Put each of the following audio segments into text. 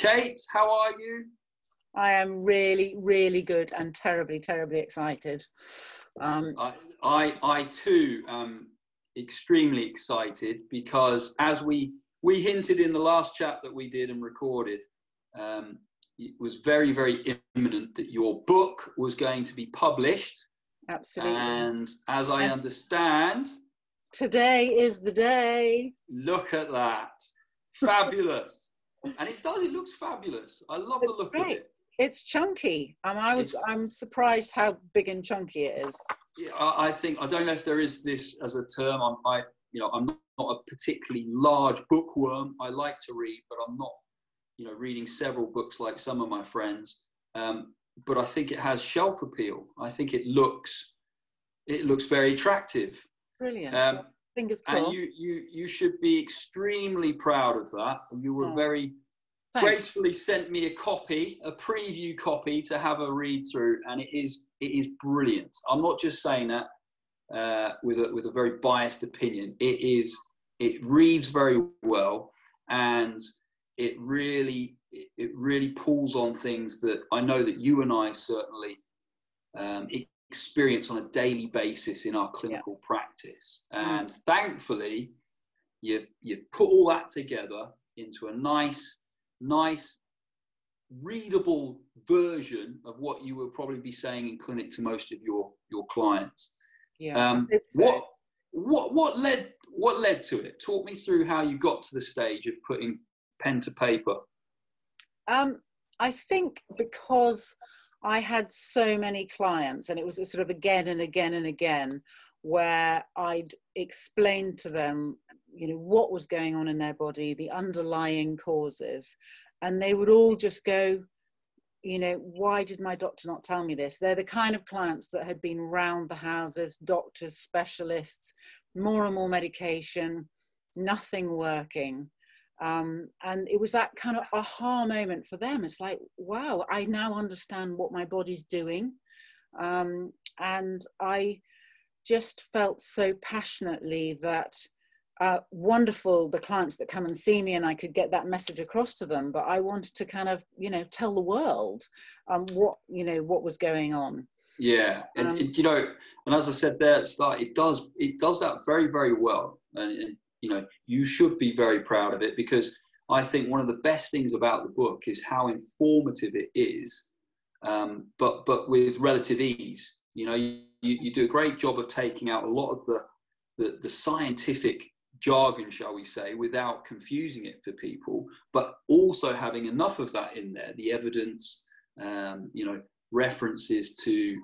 Kate, how are you? I am really, really good and terribly, terribly excited. I too am extremely excited because, as we hinted in the last chat that we did and recorded, it was very, very imminent that your book was going to be published. Absolutely. And as I understand, today is the day. Look at that. Fabulous. And it looks fabulous. I love the look of it. It's chunky. I'm surprised how big and chunky it is. Yeah, I don't know if there is this as a term. I'm not a particularly large bookworm. I like to read, but I'm not, reading several books like some of my friends. But I think it has shelf appeal. I think it looks very attractive. Brilliant. Fingers crossed. And you should be extremely proud of that. You were very gracefully sent me a preview copy to have a read through, and it is brilliant. I'm not just saying that with a very biased opinion. It reads very well, and it really pulls on things that I know that you and I certainly experience on a daily basis in our clinical practice. And thankfully, you've put all that together into a nice, readable version of what you will probably be saying in clinic to most of your clients. Yeah. What led to it? Talk me through how you got to the stage of putting pen to paper. I think because I had so many clients, and it was a sort of again and again and again, where I'd explained to them, what was going on in their body, the underlying causes, and they would all just go, why did my doctor not tell me this? They're the kind of clients that had been round the houses, doctors, specialists, more and more medication, nothing working. And it was that kind of aha moment for them. It's like, wow, I now understand what my body's doing. And I just felt so passionately that wonderful, the clients that come and see me, and I could get that message across to them, but I wanted to kind of, tell the world what was going on. Yeah. And and as I said there at the start, it does that very, very well. And you should be very proud of it, because I think one of the best things about the book is how informative it is, but with relative ease. You do a great job of taking out a lot of the scientific jargon, shall we say, without confusing it for people, but also having enough of that in there, the evidence, references to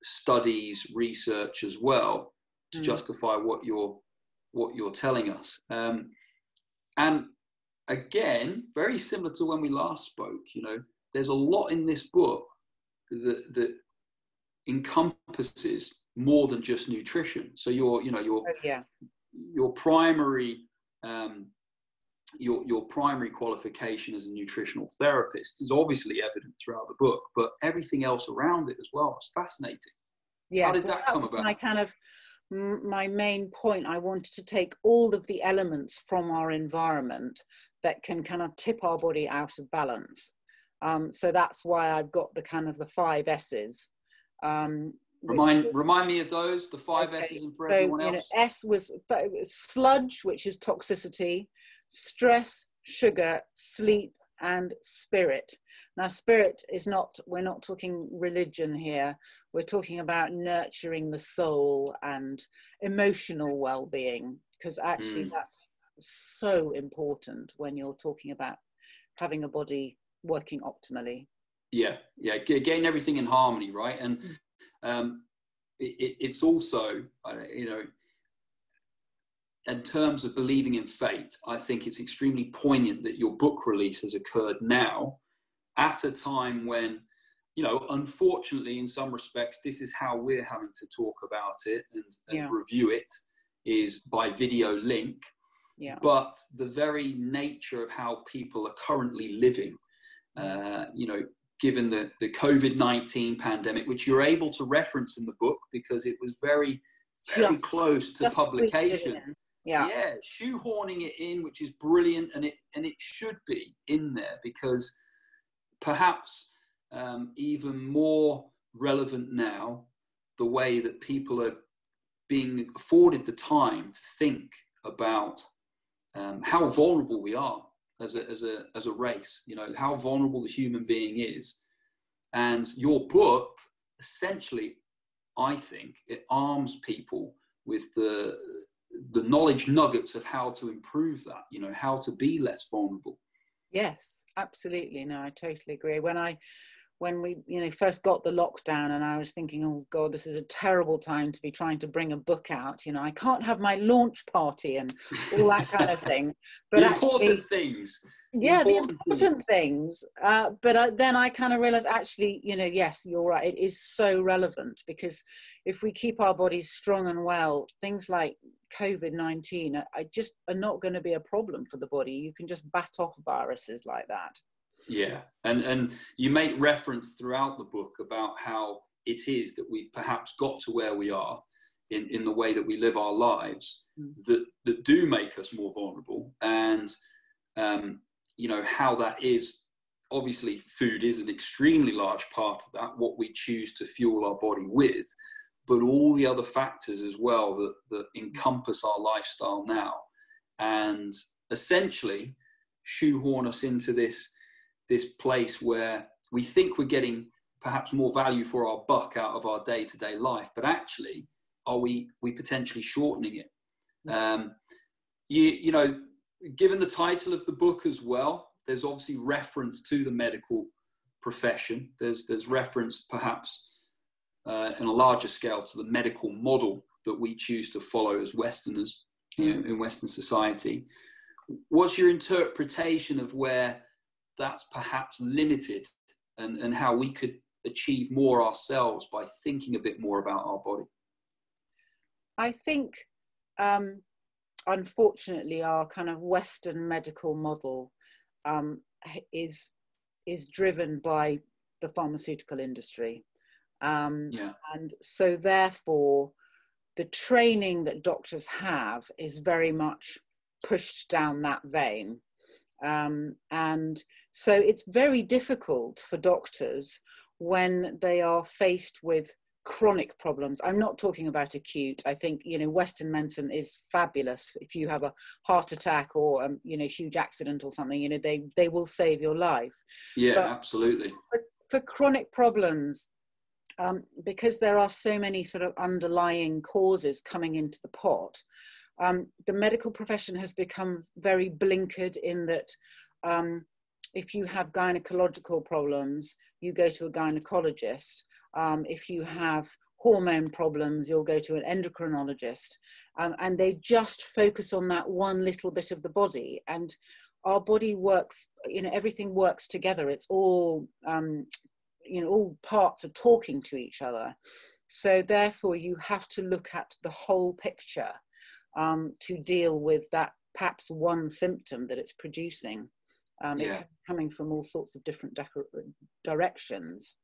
studies, research as well, to justify what you're telling us. And again, very similar to when we last spoke, there's a lot in this book that encompasses more than just nutrition. So your primary your primary qualification as a nutritional therapist is obviously evident throughout the book, but everything else around it as well is fascinating. Yeah, how did that come about? My main point, I wanted to take all of the elements from our environment that can kind of tip our body out of balance. So that's why I've got the kind of the 5 S's. Remind me of those, the 5 S's, and for everyone else. S was sludge, which is toxicity, stress, sugar, sleep, and spirit. Now, spirit is we're not talking religion here. We're talking about nurturing the soul and emotional well-being, because actually that's so important when you're talking about having a body working optimally. Yeah, getting everything in harmony, right? And it's also, in terms of believing in fate, I think it's extremely poignant that your book release has occurred now, at a time when, unfortunately, in some respects, this is how we're having to talk about it and review it, is by video link. Yeah. But the very nature of how people are currently living, given the COVID-19 pandemic, which you're able to reference in the book because it was very, very close to publication. Yeah, shoehorning it in, which is brilliant, and it should be in there, because perhaps even more relevant now, the way that people are being afforded the time to think about how vulnerable we are as a race, you know, how vulnerable the human being is. And your book, essentially, I think it arms people with the knowledge nuggets of how to improve that, you know, how to be less vulnerable. Yes, absolutely. No, I totally agree. When we, you know, first got the lockdown, and I was thinking, oh God, this is a terrible time to be trying to bring a book out. You know, I can't have my launch party and all that kind of thing. But the important things. Yeah, the important things. But then I kind of realized, actually, you know, yes, you're right. It is so relevant, because if we keep our bodies strong and well, things like COVID-19 are not going to be a problem for the body. You can just bat off viruses like that. Yeah, and you make reference throughout the book about how it is that we've perhaps got to where we are in the way that we live our lives that do make us more vulnerable, and you know, how that is, obviously food is an extremely large part of that, what we choose to fuel our body with, but all the other factors as well that encompass our lifestyle now, and essentially shoehorn us into this place where we think we're getting perhaps more value for our buck out of our day-to-day life, but actually are we potentially shortening it? You know, given the title of the book as well, there's obviously reference to the medical profession. There's reference perhaps on a larger scale to the medical model that we choose to follow as Westerners, you know, in Western society. What's your interpretation of where that's perhaps limited, and how we could achieve more ourselves by thinking a bit more about our body? I think, unfortunately, our kind of Western medical model is driven by the pharmaceutical industry. And so therefore, the training that doctors have is very much pushed down that vein. And so it's very difficult for doctors when they are faced with chronic problems. I'm not talking about acute. I think, you know, Western medicine is fabulous. If you have a heart attack or you know, huge accident or something, you know, they will save your life. Yeah, but absolutely. For chronic problems, because there are so many sort of underlying causes coming into the pot, the medical profession has become very blinkered in that if you have gynecological problems, you go to a gynecologist. If you have hormone problems, you'll go to an endocrinologist. And they just focus on that one little bit of the body. And our body works, you know, everything works together. It's all, you know, all parts are talking to each other. So therefore, you have to look at the whole picture to deal with that perhaps one symptom that it's producing. It's coming from all sorts of different directions.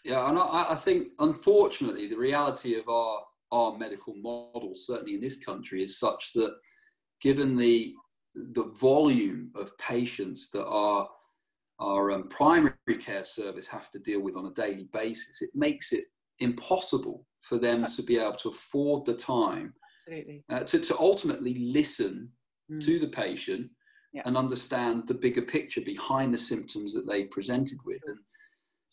Yeah, and I think, unfortunately, the reality of our medical model, certainly in this country, is such that given the volume of patients that our primary care service have to deal with on a daily basis, it makes it impossible for them to be able to afford the time to ultimately listen to the patient and understand the bigger picture behind the symptoms that they've presented with.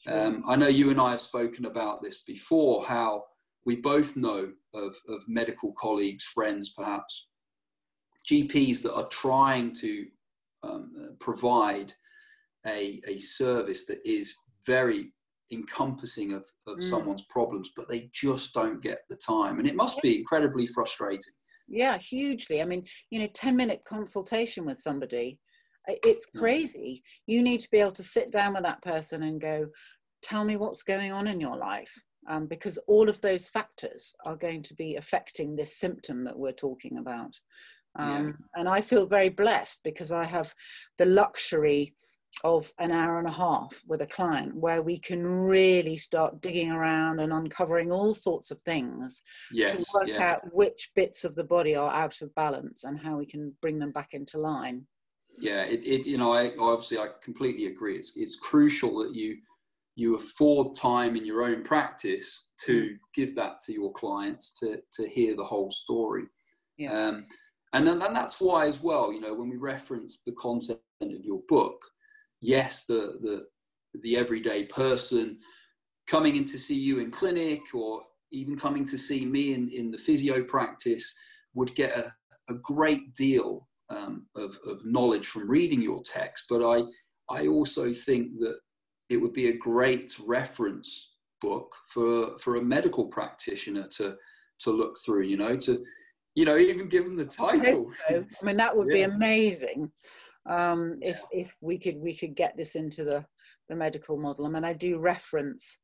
And I know you and I have spoken about this before, how we both know of medical colleagues, friends, perhaps GPs that are trying to provide a service that is very encompassing of someone's problems, but they just don't get the time. And it must be incredibly frustrating. Yeah, hugely. I mean, you know, 10-minute consultation with somebody, it's crazy. You need to be able to sit down with that person and go, tell me what's going on in your life. Because all of those factors are going to be affecting this symptom that we're talking about. And I feel very blessed because I have the luxury of an hour and a half with a client, where we can really start digging around and uncovering all sorts of things to work out which bits of the body are out of balance and how we can bring them back into line. Yeah, you know, I completely agree. It's crucial that you afford time in your own practice to give that to your clients to hear the whole story. Yeah. And that's why as well, you know, when we reference the content of your book, yes, the everyday person coming in to see you in clinic, or even coming to see me in the physio practice, would get a great deal of knowledge from reading your text. But I also think that it would be a great reference book for a medical practitioner to look through, you know, to, you know, even give them the title. I mean, that would be amazing. If we could get this into the medical model. I mean, I do reference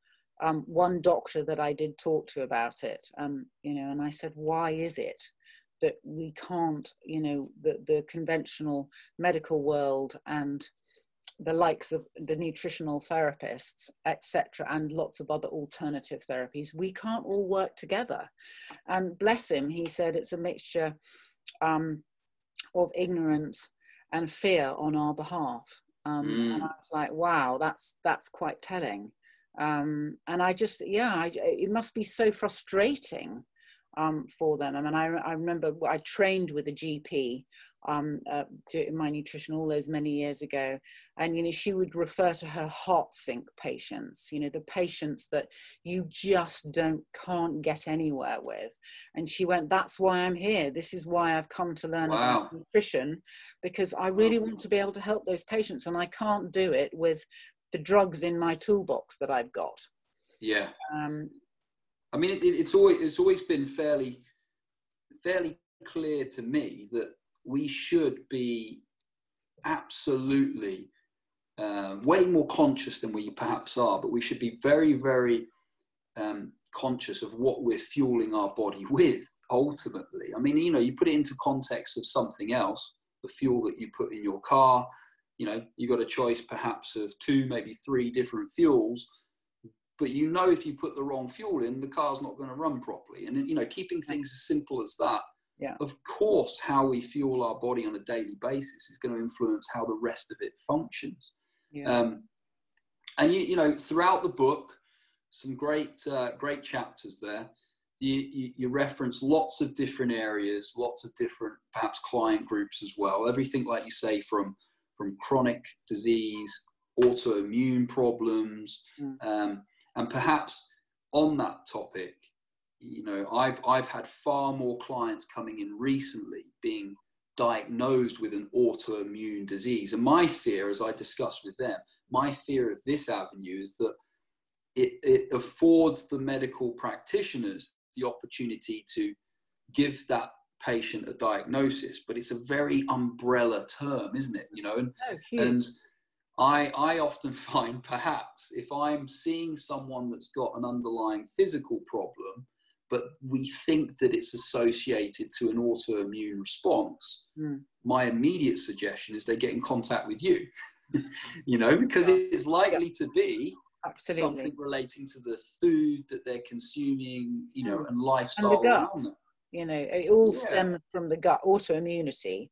one doctor that I did talk to about it, you know, and I said, why is it that we can't, you know, the conventional medical world and the likes of the nutritional therapists, etc., and lots of other alternative therapies, we can't all work together? And bless him, he said it's a mixture of ignorance and fear on our behalf. And I was like, wow, that's quite telling. And I just, it must be so frustrating for them. I mean, I remember I trained with a GP doing my nutrition all those many years ago, and you know, she would refer to her heart sink patients, you know, the patients that you just can't get anywhere with, and she went, that's why I'm here, this is why I've come to learn about nutrition, because I really want to be able to help those patients, and I can't do it with the drugs in my toolbox that I've got. I mean, it's always been fairly clear to me that we should be absolutely way more conscious than we perhaps are, but we should be very, very conscious of what we're fueling our body with, ultimately. I mean, you know, you put it into context of something else, the fuel that you put in your car, you know, you got a choice perhaps of 2, maybe 3 different fuels, but you know, if you put the wrong fuel in, the car's not going to run properly. And, you know, keeping things as simple as that, of course, how we fuel our body on a daily basis is going to influence how the rest of it functions. And you know, throughout the book, some great chapters there. You reference lots of different areas, lots of different perhaps client groups as well. Everything, like you say, from chronic disease, autoimmune problems, and perhaps on that topic, you know, I've had far more clients coming in recently being diagnosed with an autoimmune disease. And my fear, as I discussed with them, my fear of this avenue is that it affords the medical practitioners the opportunity to give that patient a diagnosis, but it's a very umbrella term, isn't it? You know, and I often find, perhaps if I'm seeing someone that's got an underlying physical problem, but we think that it's associated to an autoimmune response, my immediate suggestion is they get in contact with you, you know, because it's likely to be something relating to the food that they're consuming, you know, and lifestyle and the gut. around them. You know, it all stems from the gut, autoimmunity.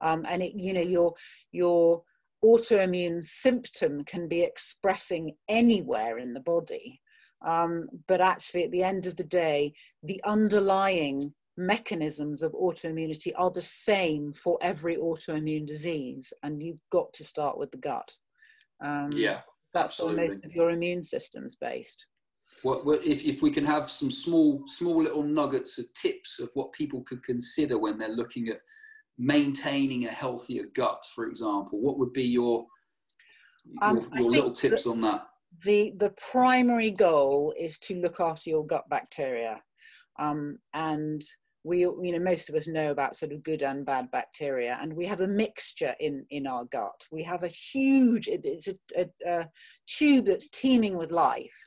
And it, you know, your autoimmune symptom can be expressing anywhere in the body. But actually, at the end of the day, the underlying mechanisms of autoimmunity are the same for every autoimmune disease. And you've got to start with the gut. That's where most of your immune system's based. What if we can have some small little nuggets of tips of what people could consider when they're looking at maintaining a healthier gut, for example, what would be your little tips on that? The primary goal is to look after your gut bacteria, and we, you know, most of us know about sort of good and bad bacteria, and we have a mixture in our gut. We have a huge, it's a tube that's teeming with life.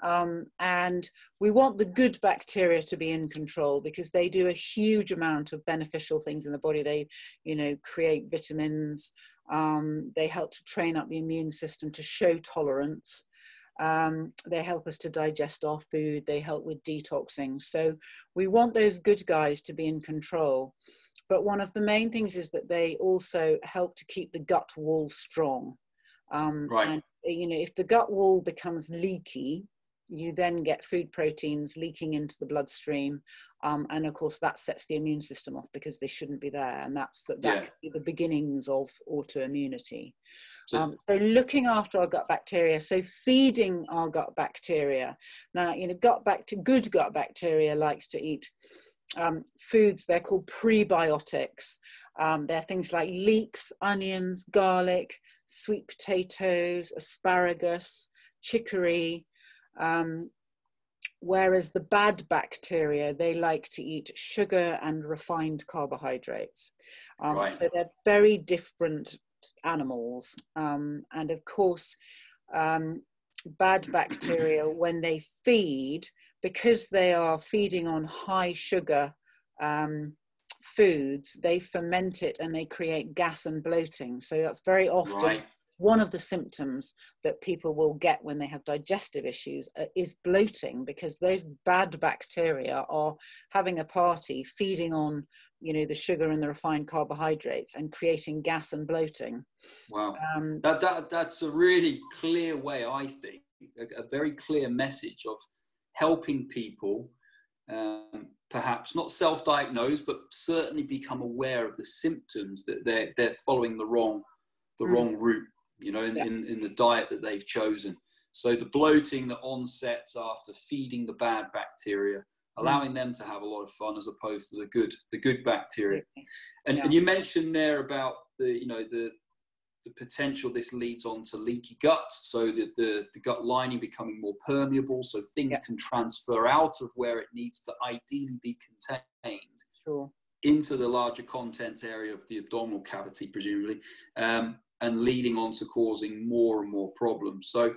And we want the good bacteria to be in control because they do a huge amount of beneficial things in the body. They, you know, create vitamins. They help to train up the immune system to show tolerance. They help us to digest our food. They help with detoxing. So we want those good guys to be in control. But one of the main things is that they also help to keep the gut wall strong. Right. And, you know, if the gut wall becomes leaky, you then get food proteins leaking into the bloodstream. And of course, that sets the immune system off because they shouldn't be there. And that could be the beginnings of autoimmunity. So looking after our gut bacteria, so feeding our gut bacteria. Now, you know, good gut bacteria likes to eat foods, they're called prebiotics. They're things like leeks, onions, garlic, sweet potatoes, asparagus, chicory. Whereas the bad bacteria, they like to eat sugar and refined carbohydrates. So they're very different animals. And of course, bad bacteria, when they feed, because they are feeding on high sugar foods, they ferment it and they create gas and bloating. So that's very often one of the symptoms that people will get when they have digestive issues is bloating, because those bad bacteria are having a party, feeding on, you know, the sugar and the refined carbohydrates and creating gas and bloating. Wow. That's a really clear way, I think, a very clear message of helping people perhaps not self-diagnose, but certainly become aware of the symptoms that they're following the wrong route, you know, in the diet that they've chosen. So the bloating that onsets after feeding the bad bacteria, allowing them to have a lot of fun as opposed to the good bacteria. And you mentioned there about the potential this leads on to leaky gut, so that the gut lining becoming more permeable, so things can transfer out of where it needs to ideally be contained into the larger content area of the abdominal cavity, presumably, and leading on to causing more and more problems. So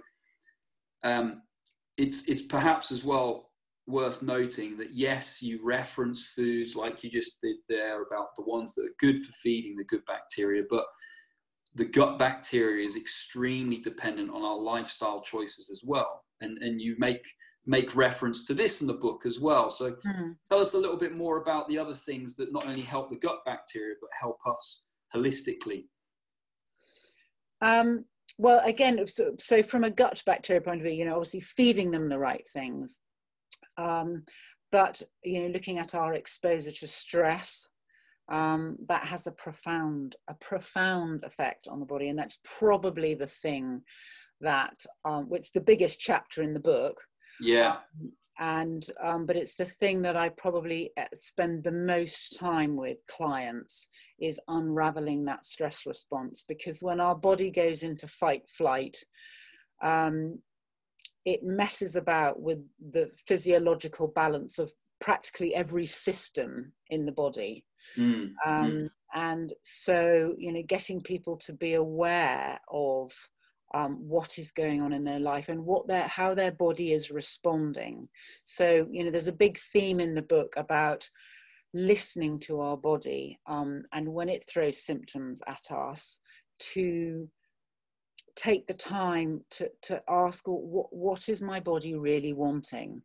it's perhaps as well worth noting that, yes, you reference foods like you just did there about the ones that are good for feeding the good bacteria, but the gut bacteria is extremely dependent on our lifestyle choices as well. And you make reference to this in the book as well. So tell us a little bit more about the other things that not only help the gut bacteria, but help us holistically. Well, again, so from a gut bacteria point of view, you know, obviously feeding them the right things. But, you know, looking at our exposure to stress, that has a profound effect on the body. And that's probably the thing that, which the biggest chapter in the book. But it's the thing that I probably spend the most time with clients, is unraveling that stress response. Because when our body goes into fight flight, it messes about with the physiological balance of practically every system in the body. And so, you know, getting people to be aware of what is going on in their life and how their body is responding. So, you know, there's a big theme in the book about listening to our body, and when it throws symptoms at us, to take the time to ask, what is my body really wanting,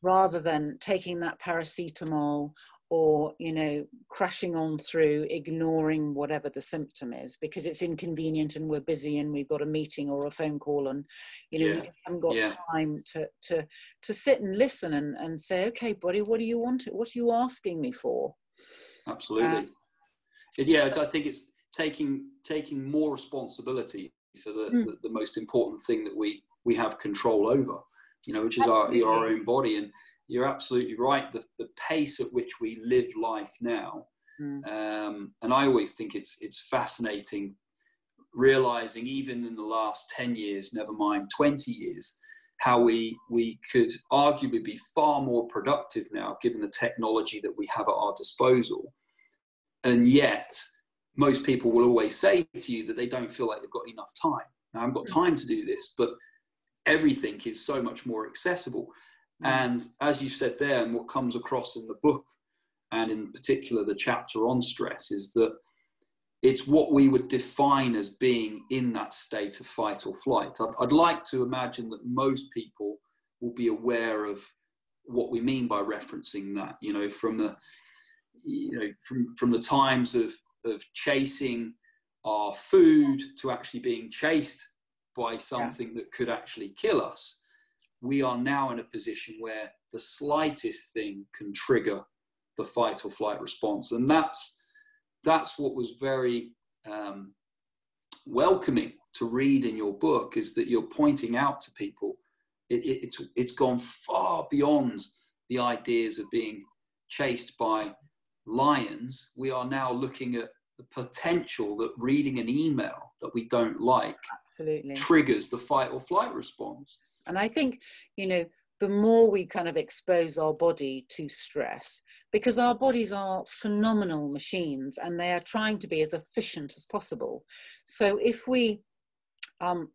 rather than taking that paracetamol or, you know, crashing on through, ignoring whatever the symptom is because it's inconvenient and we're busy and we've got a meeting or a phone call, and, you know, we just haven't got time to sit and listen and say, okay, body, what do you want? What are you asking me for? Absolutely. I think it's taking more responsibility for the most important thing that we have control over, you know, which is our own body. And you're absolutely right. The pace at which we live life now, and I always think it's fascinating realizing, even in the last 10 years, never mind 20 years, how we could arguably be far more productive now, given the technology that we have at our disposal. And yet, most people will always say to you that they don't feel like they've got enough time. Now, I haven't got time to do this, but everything is so much more accessible. And as you said there, and what comes across in the book, and in particular the chapter on stress, is that it's what we would define as being in that state of fight or flight. I'd like to imagine that most people will be aware of what we mean by referencing that, you know, from the times of chasing our food to actually being chased by something that could actually kill us. We are now in a position where the slightest thing can trigger the fight or flight response. And that's what was very welcoming to read in your book, is that you're pointing out to people it's gone far beyond the ideas of being chased by lions. We are now looking at the potential that reading an email that we don't like triggers the fight or flight response. And I think, you know, the more we kind of expose our body to stress, because our bodies are phenomenal machines and they are trying to be as efficient as possible. So if we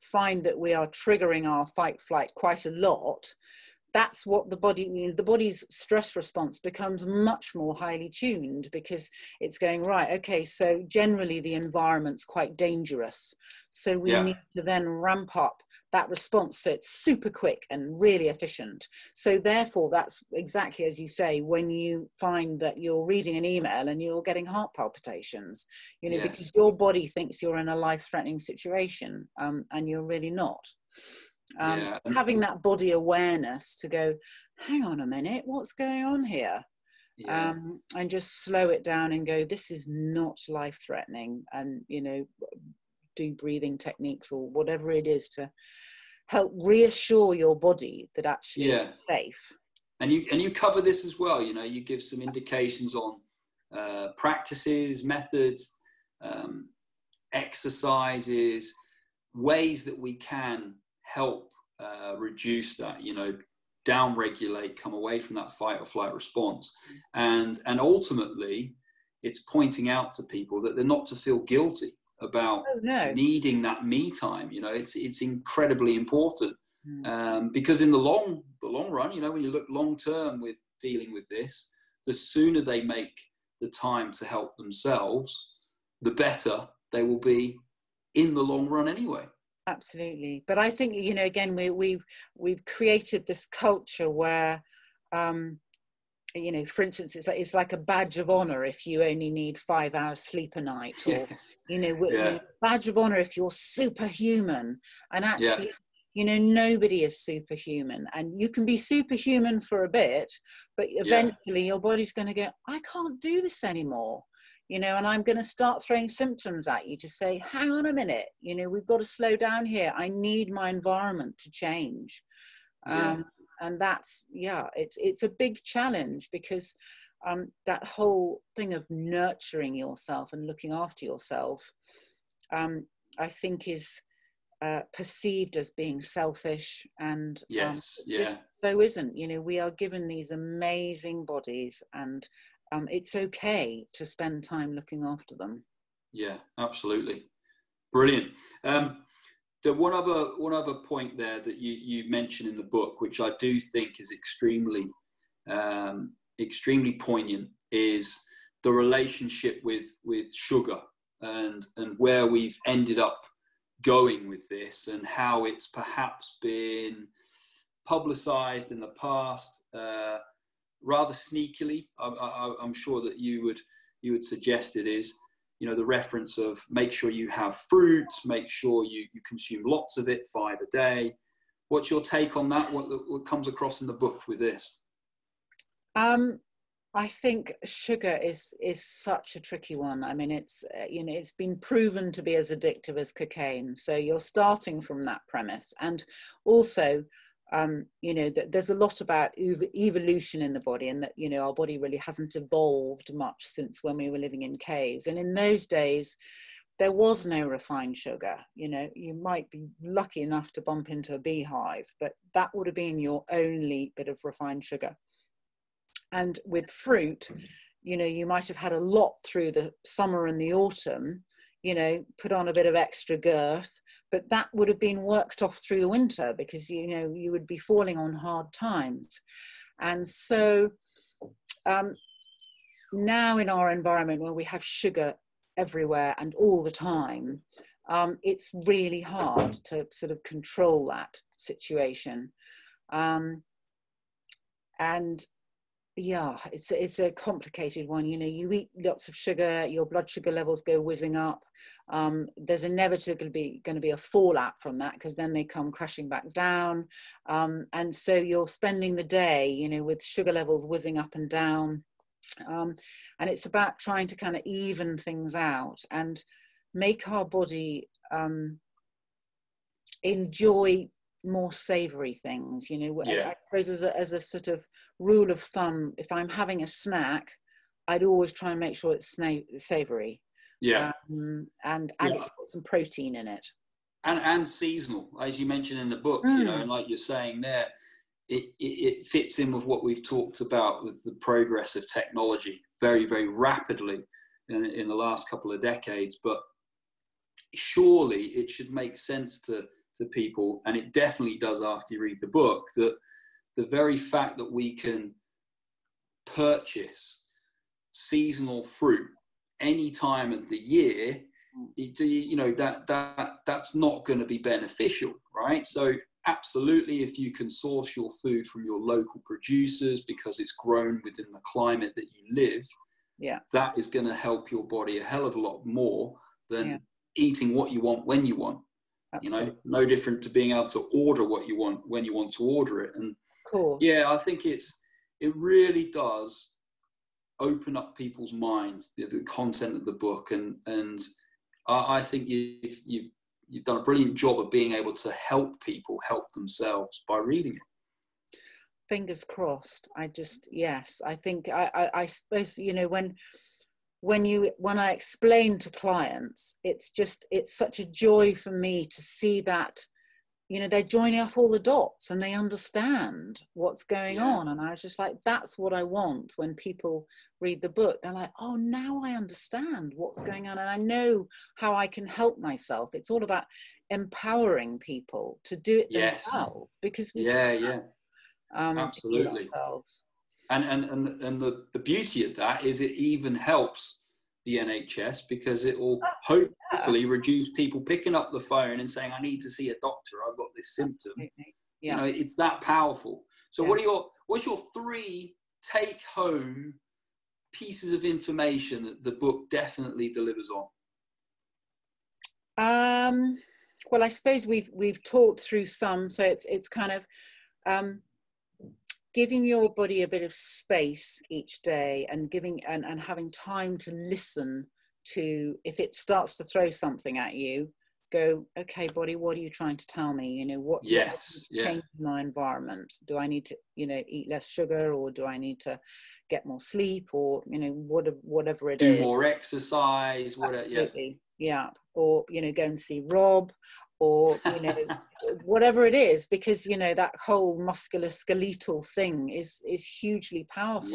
find that we are triggering our fight flight quite a lot, that's what the body's stress response becomes much more highly tuned, because it's going, right, okay, so generally the environment's quite dangerous. So we need to then ramp up that response so it's super quick and really efficient. So therefore, that's exactly as you say, when you find that you're reading an email and you're getting heart palpitations, you know, because your body thinks you're in a life-threatening situation, and you're really not. Having that body awareness to go, hang on a minute, what's going on here? And just slow it down and go, this is not life-threatening, and, you know, do breathing techniques or whatever it is to help reassure your body that actually it's safe. And you cover this as well, you know, you give some indications on practices, methods, exercises, ways that we can help reduce that, you know, down regulate, come away from that fight or flight response. And ultimately it's pointing out to people that they're not to feel guilty about needing that me time. You know, it's incredibly important, because in the long run, you know, when you look long term with dealing with this, the sooner they make the time to help themselves, the better they will be in the long run anyway. Absolutely. But I think, you know, again, we've created this culture where you know, for instance, it's like a badge of honor if you only need 5 hours sleep a night, or you know, badge of honor if you're superhuman. And actually, you know, nobody is superhuman, and you can be superhuman for a bit, but eventually your body's going to go, I can't do this anymore, you know, and I'm going to start throwing symptoms at you to say, hang on a minute, you know, we've got to slow down here. I need my environment to change. And that's, it's a big challenge, because that whole thing of nurturing yourself and looking after yourself, I think is perceived as being selfish. And so isn't, you know, we are given these amazing bodies, and it's okay to spend time looking after them. Yeah, absolutely. Brilliant. The one other point there that you mentioned in the book, which I do think is extremely poignant, is the relationship with sugar, and where we've ended up going with this, and how it's perhaps been publicized in the past rather sneakily. I'm sure that you would suggest it is. You know, the reference of make sure you have fruit, make sure you consume lots of it, 5 a day. What's your take on that? What comes across in the book with this? I think sugar is such a tricky one. I mean, it's, you know, it's been proven to be as addictive as cocaine. So you're starting from that premise. And also, you know, that there's a lot about evolution in the body, and that, you know, our body really hasn't evolved much since when we were living in caves. And in those days, there was no refined sugar. You know, you might be lucky enough to bump into a beehive, but that would have been your only bit of refined sugar. And with fruit, you know, you might have had a lot through the summer and the autumn, you know, put on a bit of extra girth, but that would have been worked off through the winter because, you know, you would be falling on hard times. And so now in our environment where we have sugar everywhere and all the time, it's really hard to sort of control that situation. And yeah, it's a complicated one. You know, you eat lots of sugar, your blood sugar levels go whizzing up. There's inevitably going to be a fallout from that because then they come crashing back down. And so you're spending the day, you know, with sugar levels whizzing up and down. And it's about trying to kind of even things out and make our body enjoy more savory things, you know. I suppose as a sort of rule of thumb, if I'm having a snack, I'd always try and make sure it's savory. And it's got some protein in it. And seasonal, as you mentioned in the book, you know, and like you're saying there, it fits in with what we've talked about with the progress of technology very, very rapidly in the last couple of decades. But surely it should make sense to people, and it definitely does after you read the book, that the very fact that we can purchase seasonal fruit any time of the year, you know, that's not going to be beneficial, right? So absolutely, if you can source your food from your local producers because it's grown within the climate that you live, that is going to help your body a hell of a lot more than eating what you want when you want. Absolutely. You know, no different to being able to order what you want when you want to order it. And I think it really does open up people's minds, the content of the book, and I think you've done a brilliant job of being able to help people help themselves by reading it. Fingers crossed. I think I suppose, you know, when I explain to clients, it's such a joy for me to see that, you know, they're joining up all the dots and they understand what's going on. And I was just like, that's what I want when people read the book. They're like, oh, now I understand what's going on and I know how I can help myself. It's all about empowering people to do it themselves, because we absolutely. And the beauty of that is it even helps the NHS because it will hopefully reduce people picking up the phone and saying, I need to see a doctor, I've got this symptom. You know, it's that powerful. So what's your 3 take-home pieces of information that the book definitely delivers on? Well, I suppose we've talked through some, so it's kind of giving your body a bit of space each day and and having time to listen to, if it starts to throw something at you, go, okay, body, what are you trying to tell me? You know, what change in my environment? Do I need to, you know, eat less sugar, or do I need to get more sleep, or, you know, whatever it is? Do more exercise, Absolutely. Or, you know, go and see Rob, or, you know, whatever it is, because, you know, that whole musculoskeletal thing is hugely powerful.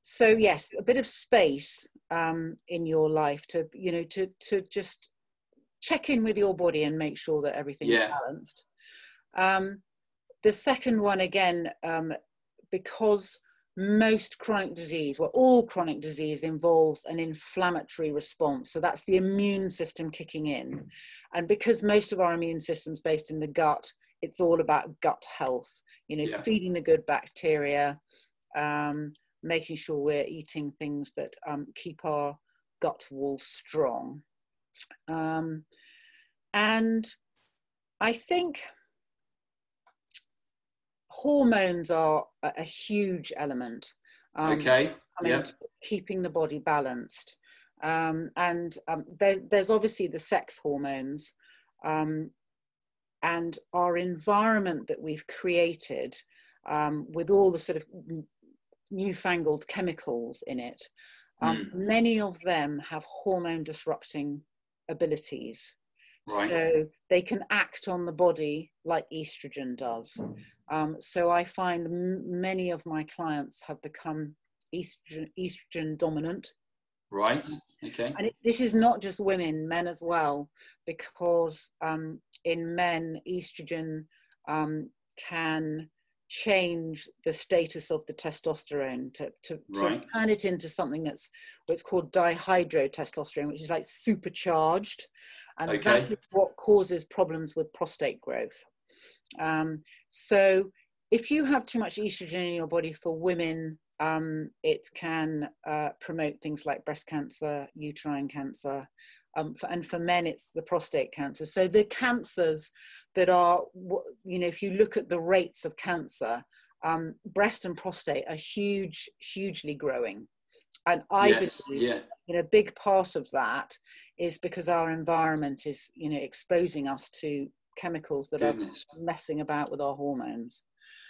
So yes, a bit of space in your life to, you know, to just check in with your body and make sure that everything is balanced. The second one, again, because most chronic disease, well, all chronic disease involves an inflammatory response. So that's the immune system kicking in. And because most of our immune system's based in the gut, it's all about gut health, you know, feeding the good bacteria, making sure we're eating things that keep our gut wall strong. And I think hormones are a huge element. Keeping the body balanced. There's obviously the sex hormones, and our environment that we've created with all the sort of newfangled chemicals in it. Many of them have hormone disrupting abilities. So they can act on the body like estrogen does. So I find many of my clients have become estrogen dominant, Right. Okay. And this is not just women, men as well, because in men, estrogen can change the status of the testosterone to turn it into something that's what's called dihydrotestosterone, which is like supercharged, and that is what causes problems with prostate growth. So if you have too much estrogen in your body, for women, it can promote things like breast cancer, uterine cancer, and for men it's the prostate cancer. So the cancers that are, you know, if you look at the rates of cancer, breast and prostate are hugely growing. And I believe, you know, a big part of that is because our environment is, you know, exposing us to chemicals that are messing about with our hormones.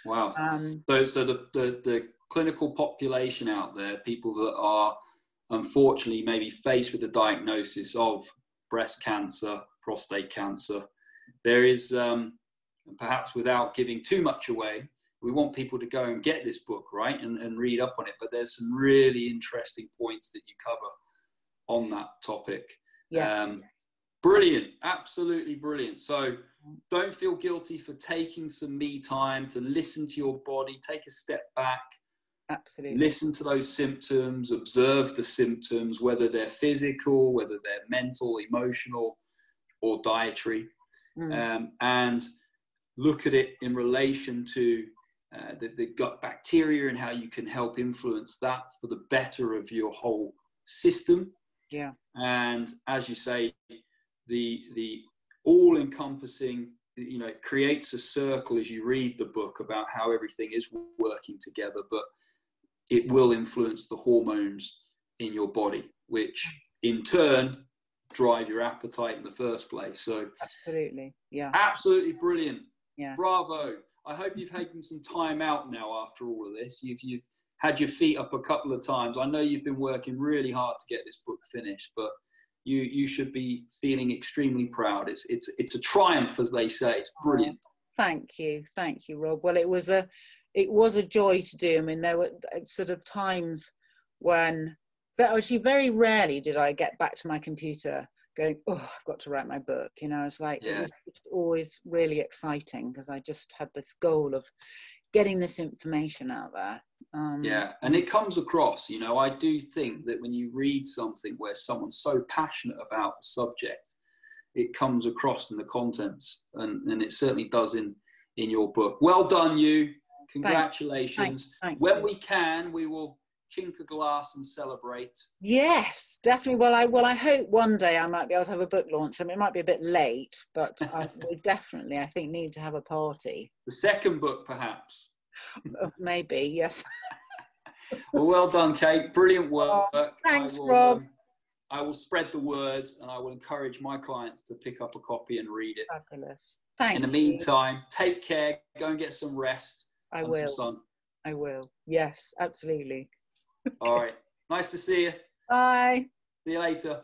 Wow. So the clinical population out there, people that are unfortunately maybe faced with the diagnosis of breast cancer, prostate cancer, there is, perhaps without giving too much away, we want people to go and get this book, right, and read up on it. But there's some really interesting points that you cover on that topic. Yes. Brilliant, absolutely brilliant. So don't feel guilty for taking some me time to listen to your body, take a step back. Absolutely. Listen to those symptoms, observe the symptoms, whether they're physical, whether they're mental, emotional, or dietary, and look at it in relation to the gut bacteria and how you can help influence that for the better of your whole system. Yeah. And as you say, the all-encompassing, you know, it creates a circle as you read the book about how everything is working together, but it will influence the hormones in your body, which in turn drive your appetite in the first place. So absolutely, yeah, absolutely brilliant. Yeah, bravo. I hope you've taken some time out now after all of this. You've had your feet up a couple of times. I know you've been working really hard to get this book finished, but you should be feeling extremely proud. It's a triumph, as they say. It's brilliant. Thank you, Rob. Well, it was a joy to do. I mean, there were sort of times when, actually very rarely did I get back to my computer going, oh, I've got to write my book. You know, it's like, it was just always really exciting because I just had this goal of getting this information out there. And it comes across, you know, I do think that when you read something where someone's so passionate about the subject, it comes across in the contents, and it certainly does in your book. Well done, you. Congratulations. Thank when you. We can, we will chink a glass and celebrate. Yes, definitely. Well, I hope one day I might be able to have a book launch. I mean, it might be a bit late, but we definitely, I think, need to have a party. The second book, perhaps. Maybe, yes. Well done, Kate. Brilliant work. Thanks, Rob. I will spread the words, and I will encourage my clients to pick up a copy and read it. Fabulous. Thank you. In the meantime, take care. Go and get some rest. I will. Some sun. I will. Yes, absolutely. All right. Nice to see you. Bye. See you later.